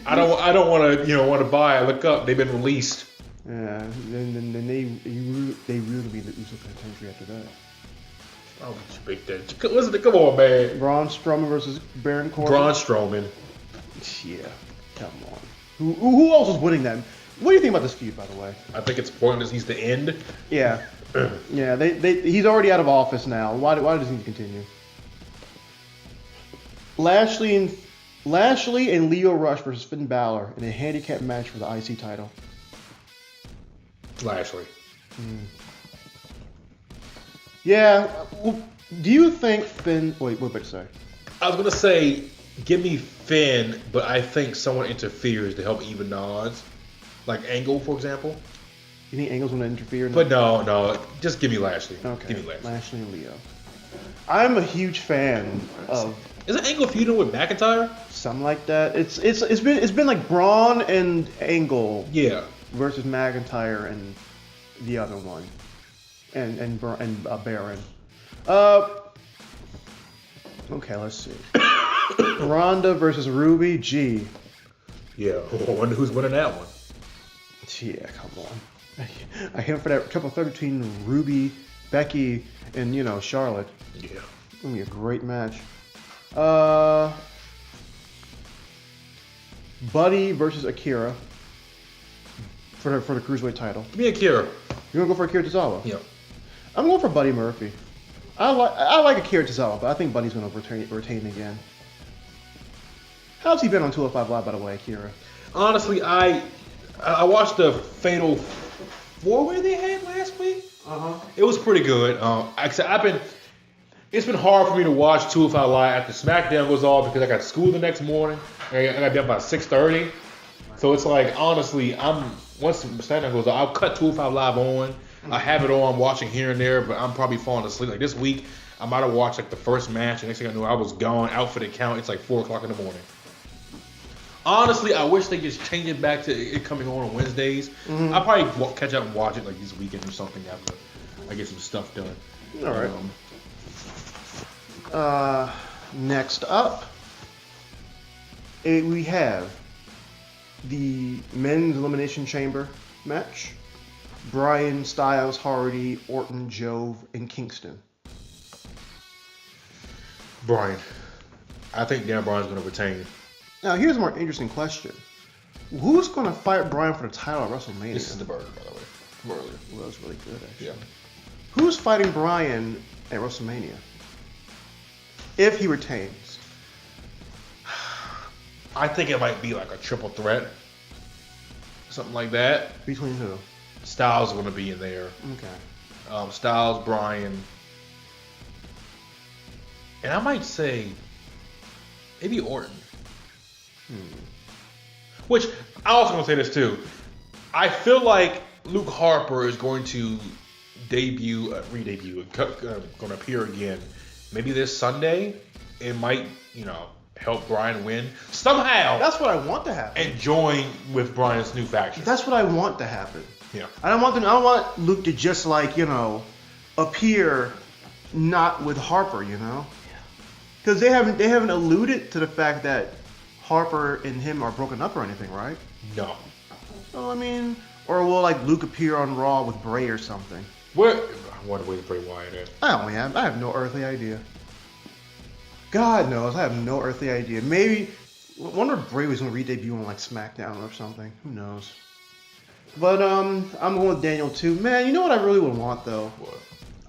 I don't want to buy. I look up. They've been released. Yeah. Then they really be the Uso penitentiary after that. Oh, big that. Listen, come on, man. Braun Strowman versus Baron Corbin. Braun Strowman. Yeah. Come on. Who else is winning that? What do you think about this feud, by the way? I think it's pointless. He's the end. Yeah. Yeah. He's already out of office now. Why does he need to continue? Lashley and Leo Rush versus Finn Balor in a handicap match for the IC title. Lashley. Yeah. Well, do you think Finn? Wait, what did I say? I was gonna say, give me Finn, but I think someone interferes to help even the odds, like Angle, for example. You think Angle's gonna interfere? But no, just give me Lashley. Okay. Give me Lashley. Lashley and Leo. I'm a huge fan of. Isn't Angle feuding with McIntyre? Something like that. It's been like Braun and Angle. Yeah. Versus McIntyre and the other one, and Baron. Okay, let's see. Ronda versus Ruby G. Yeah. I wonder who's winning that one. Yeah, come on. I hit for that triple threat between Ruby, Becky, and Charlotte. Yeah. It's gonna be a great match. Buddy versus Akira for the cruiserweight title. Give me Akira. You wanna go for Akira Tozawa? Yeah. I'm going for Buddy Murphy. I like Akira Tozawa, but I think Buddy's gonna retain again. How's he been on 205 Live, by the way, Akira? Honestly, I watched the Fatal 4-Way they had last week. It was pretty good. It's been hard for me to watch 205 Live after SmackDown goes off because I got school the next morning. I got done by 6:30. So it's like, honestly, once SmackDown goes off, I'll cut 205 Live on. I have it on, watching here and there, but I'm probably falling asleep. Like this week, I might have watched like the first match, and next thing I knew, I was gone, out for the count. It's like 4 o'clock in the morning. Honestly, I wish they just change it back to it coming on Wednesdays. I'll probably catch up and watch it like this weekend or something after I get some stuff done. All right. Next up, we have the men's Elimination Chamber match. Bryan, Styles, Hardy, Orton, Jove, and Kingston. Bryan. I think Dan Bryan's going to retain. Now, here's a more interesting question. Who's going to fight Bryan for the title at WrestleMania? This is the burger, by the way, from earlier. Well, that was really good, actually. Yeah. Who's fighting Bryan at WrestleMania? If he retains. I think it might be like a triple threat. Something like that. Between who? Styles is going to be in there. Okay. Styles, Bryan. And I might say maybe Orton. Which, I also want to say this too. I feel like Luke Harper is going to going to appear again. Maybe this Sunday. It might, help Bryan win somehow. That's what I want to happen. And join with Bryan's new faction. That's what I want to happen. Yeah. I don't want Luke to just appear not with Harper, Because they haven't alluded to the fact that Harper and him are broken up or anything, right? No. So or will Luke appear on Raw with Bray or something? I wonder where Bray Wyatt is. I have no earthly idea. God knows, I have no earthly idea. Maybe, I wonder if Bray was going to re-debut on SmackDown or something. Who knows? But I'm going with Daniel too. Man, you know what I really would want though? What?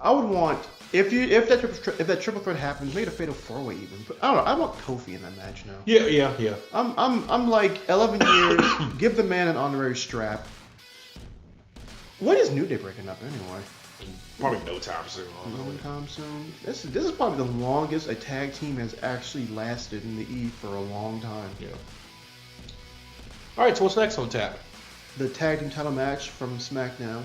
I would want if that triple threat happens, make it a fatal 4-way even. But I don't know. I want Kofi in that match now. Yeah. I'm 11 years. Give the man an honorary strap. When is New Day breaking up anyway? Probably no time soon. No time soon. This is probably the longest a tag team has actually lasted in the E for a long time. Yeah. All right. So what's next on tap? The tag team title match from SmackDown.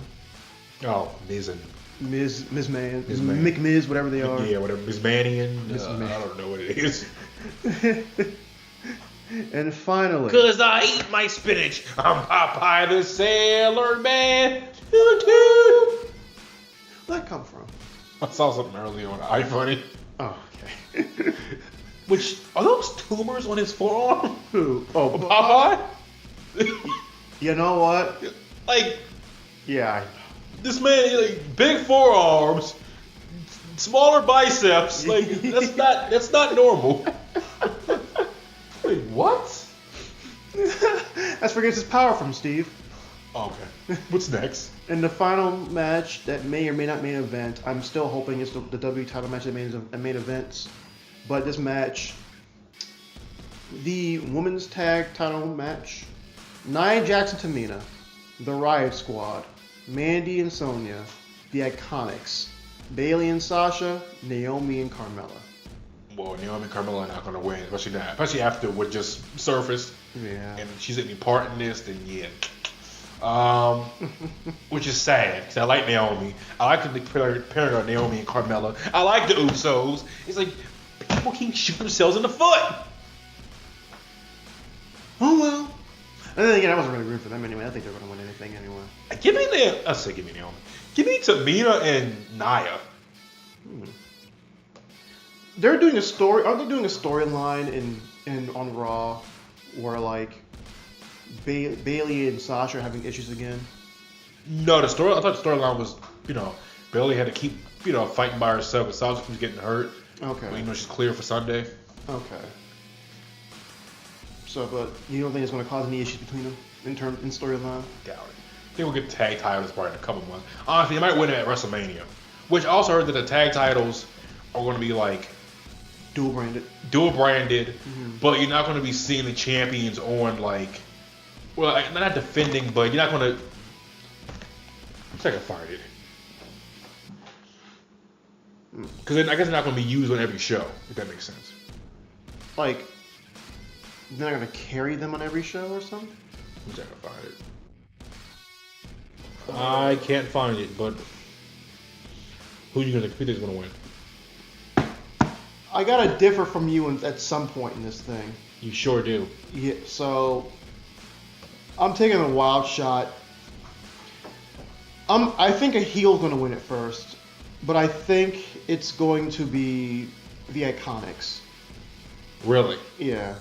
Oh, Miz and McMiz, whatever they are. Yeah, whatever. Mizmanian. I don't know what it is. And finally, 'cause I eat my spinach, I'm Popeye the Sailor Man. Where'd that come from? I saw something earlier on iFunny. Oh, okay. Which are those tumors on his forearm? Who? Oh, Popeye. You know what? Yeah. This man, big forearms, smaller biceps. That's not normal. Wait, what? That's where he gets his power from, Steve. Oh, okay. What's next? In the final match that may or may not main event, I'm still hoping it's the W title match that main events. But this match, the women's tag title match, Nia Jax and Tamina, the Riot Squad, Mandy and Sonya, the Iconics, Bayley and Sasha, Naomi and Carmella. Well, Naomi and Carmella are not going to win, especially after what just surfaced. Yeah. And she's any part in this, then yeah. Which is sad, because I like Naomi. I like the pairing of Naomi and Carmella. I like the Usos. It's people keep shooting themselves in the foot. Oh, well. And then again, I wasn't really rooting for them anyway. I think they're going to win anything anyway. Give me Naomi. Give me Tamina and Nia. They're doing a story. Aren't they doing a storyline in on Raw where Bayley and Sasha are having issues again? No, I thought the storyline was Bayley had to keep fighting by herself, and Sasha was getting hurt. Okay. But, she's clear for Sunday. Okay. So, but you don't think it's going to cause any issues between them in storyline? Doubt it. I think we'll get tag titles probably in a couple months. Honestly, they might win it at WrestleMania. Which I also heard that the tag titles are going to be dual branded, mm-hmm. But you're not going to be seeing the champions on not defending, but you're not going to. Second fired it. Because I guess they're not going to be used on every show, if that makes sense. They're not going to carry them on every show or something? Second fired it. I can't find it, but who you think is going to win? I gotta differ from you at some point in this thing. You sure do. Yeah. So I'm taking a wild shot. I think a heel's going to win it first, but I think it's going to be the Iconics. Really? Yeah.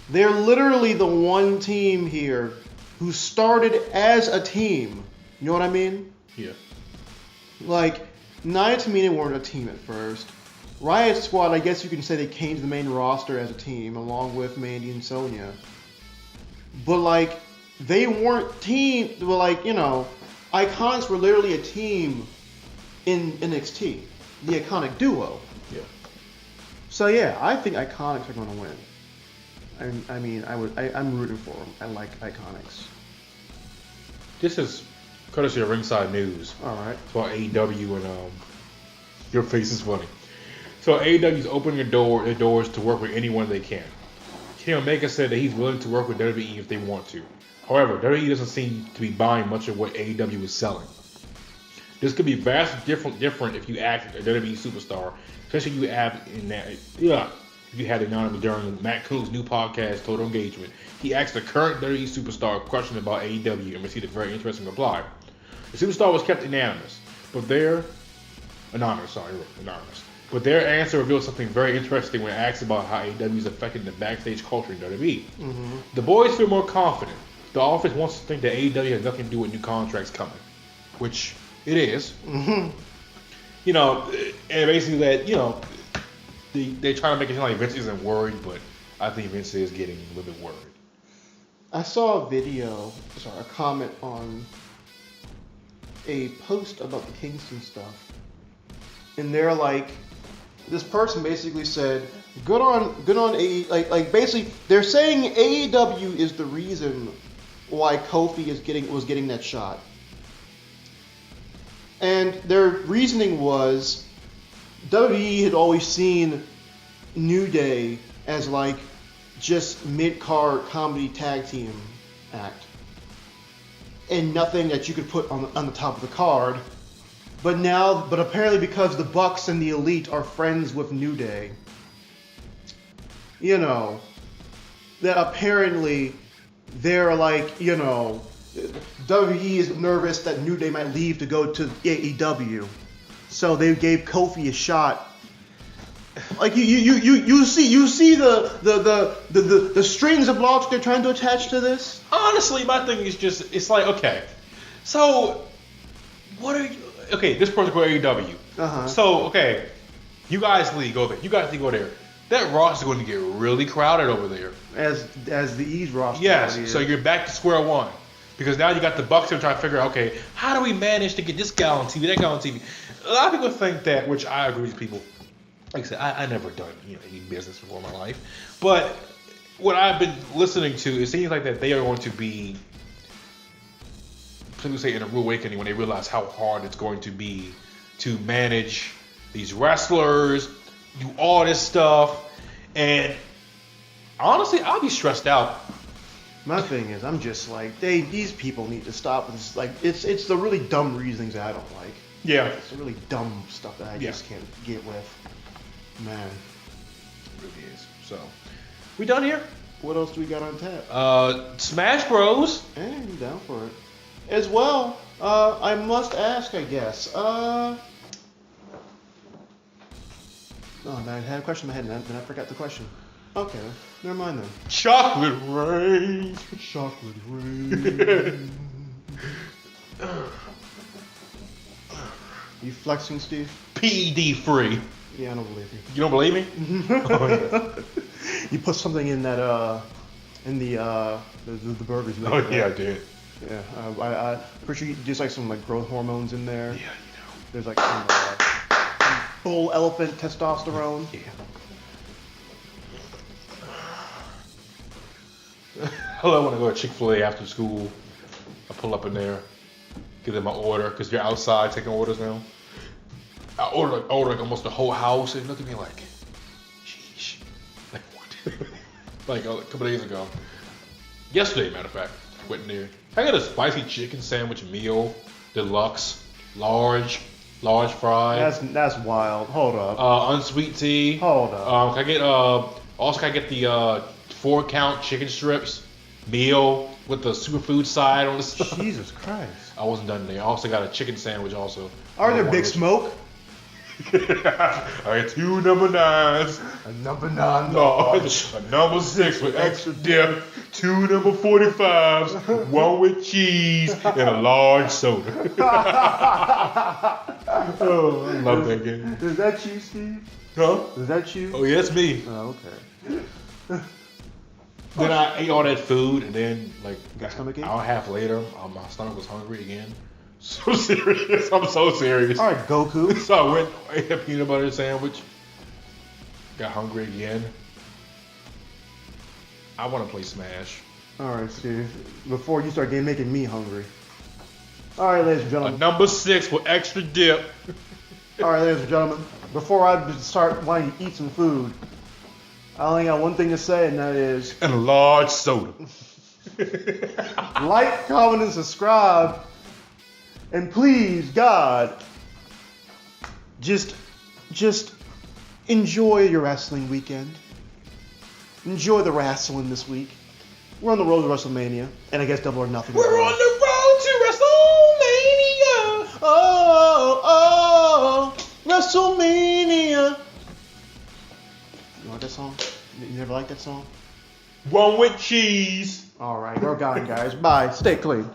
They're literally the one team here who started as a team. You know what I mean? Yeah. Nia and Tamina weren't a team at first. Riot Squad, I guess you can say they came to the main roster as a team, along with Mandy and Sonya. But, they weren't team. Well, Iconics were literally a team in NXT. The Iconic Duo. Yeah. So, yeah, I think Iconics are going to win. I'm rooting for them. I like Iconics. This is courtesy of Ringside News. All right. It's about AEW and your face is funny. So AEW is opening their doors to work with anyone they can. Kenny Omega said that he's willing to work with WWE if they want to. However, WWE doesn't seem to be buying much of what AEW is selling. This could be vastly different if you act a WWE superstar, especially if you had anonymous during Matt Coon's new podcast, Total Engagement. He asked a current WWE superstar a question about AEW and received a very interesting reply. The superstar was kept anonymous. But their answer revealed something very interesting when asked about how AEW is affecting the backstage culture in WWE. Mm-hmm. The boys feel more confident. The office wants to think that AEW has nothing to do with new contracts coming, which it is. Mm-hmm. You know, and basically that, you know, they try to make it seem like Vince isn't worried, but I think Vince is getting a little bit worried. I saw a comment on a post about the Kingston stuff, and they're like, this person basically said, good on AEW, like basically they're saying AEW is the reason why Kofi was getting that shot, and their reasoning was WWE had always seen New Day as like just mid-card comedy tag team act and nothing that you could put on the top of the card. But apparently because the Bucks and the Elite are friends with New Day, you know, that apparently they're like, you know, WWE is nervous that New Day might leave to go to AEW. So they gave Kofi a shot. Like you see the strings of logic they're trying to attach to this? Honestly, my thing is just, it's like, okay, so what are you, okay, this person go AEW. Uh-huh. So, okay, you guys leave, go there. You guys leave, go there. That roster is going to get really crowded over there. As the E's roster. Yes, so you're back to square one. Because now you got the Bucks who are trying to figure out, okay, how do we manage to get this guy on TV, that guy on TV? A lot of people think that, which I agree with people. Like I said, I never done any business before in my life. But what I've been listening to, it seems like that they are going to be, people say, in a rude awakening when they realize how hard it's going to be to manage these wrestlers, do all this stuff. And honestly, I'll be stressed out. My thing is, I'm just like, these people need to stop with this. Like, it's the really dumb reasonings that I don't like. Yeah. It's the really dumb stuff that I just can't get with. Man. It really is. So, we done here? What else do we got on tap? Smash Bros. Hey, I'm down for it. As well, I must ask, I guess. Oh, man, I had a question in my head, and then I forgot the question. Okay, never mind then. Chocolate rain. Chocolate rain. You flexing, Steve? PED free. Yeah, I don't believe you. You don't believe me? Oh, yeah. You put something in that in the burgers. Oh yeah, I did. Yeah, I'm pretty sure you just like some like growth hormones in there. Yeah, you know. There's like some bull elephant testosterone. Yeah. Hello, when I go to Chick-fil-A after school, I pull up in there, give them my order, because you're outside taking orders now. I order like almost the whole house, and they look at me like, sheesh. Like, what? Like a couple days ago. Yesterday, matter of fact, I went in there. I got a spicy chicken sandwich meal, deluxe, large fry. That's wild. Hold up. Unsweet tea. Hold up. Can I get the 4-count chicken strips meal with the superfood side on the stuff? Jesus Christ. I wasn't done there. I also got a chicken sandwich also. Are there Big Smoke? I got 2 number 9s. A number 9 large. A number 6 with extra dip. 2 number 45s. 1 with cheese and a large soda. Oh, I love that game. Is that you, Steve? Huh? Is that you? Oh, yeah, that's me. Oh, okay. Then I ate all that food, and then like an hour and a half later, my stomach was hungry again. So serious. I'm so serious. All right, Goku. So I went, ate a peanut butter sandwich. Got hungry again. I want to play Smash. All right, Steve. Before you start making me hungry. All right, ladies and gentlemen. A number 6 with extra dip. All right, ladies and gentlemen. Before I start wanting to eat some food, I only got one thing to say, and that is... And a large soda. Like, comment, and subscribe. And please, God, just enjoy your wrestling weekend. Enjoy the wrestling this week. We're on the road to WrestleMania, and I guess Double or Nothing. We're on the road to WrestleMania. Oh, WrestleMania. You like that song? You never liked that song? One with cheese. All right, we're going, guys. Bye. Stay clean.